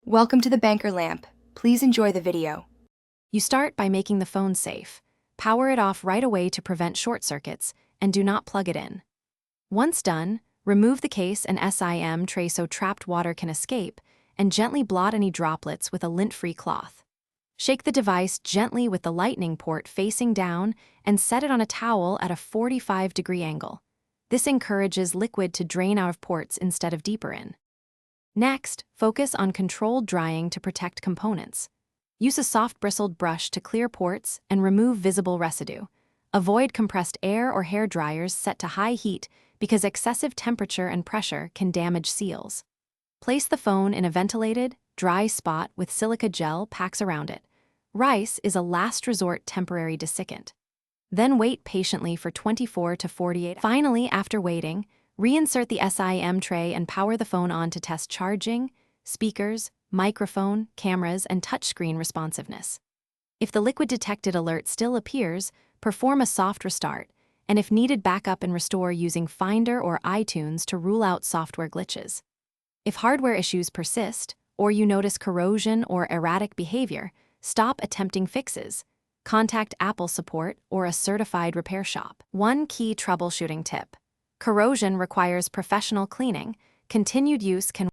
Welcome to the Banker Lamp. Please enjoy the video. You start by making the phone safe. Power it off right away to prevent short circuits, and do not plug it in. Once done, remove the case and SIM tray so trapped water can escape, and gently blot any droplets with a lint-free cloth. Shake the device gently with the lightning port facing down and set it on a towel at a 45-degree angle. This encourages liquid to drain out of ports instead of deeper in. Next, focus on controlled drying to protect components. Use a soft bristled brush to clear ports and remove visible residue. Avoid compressed air or hair dryers set to high heat because excessive temperature and pressure can damage seals. Place the phone in a ventilated, dry spot with silica gel packs around it. Rice is a last resort temporary desiccant. Then wait patiently for 24 to 48 hours. Finally, after waiting, reinsert the SIM tray and power the phone on to test charging, speakers, microphone, cameras, and touchscreen responsiveness. If the liquid detected alert still appears, perform a soft restart, and if needed, back up and restore using Finder or iTunes to rule out software glitches. If hardware issues persist, or you notice corrosion or erratic behavior, stop attempting fixes. Contact Apple support or a certified repair shop. One key troubleshooting tip: corrosion requires professional cleaning. Continued use can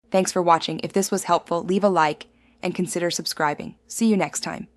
Thanks for watching. If this was helpful, leave a like and consider subscribing. See you next time.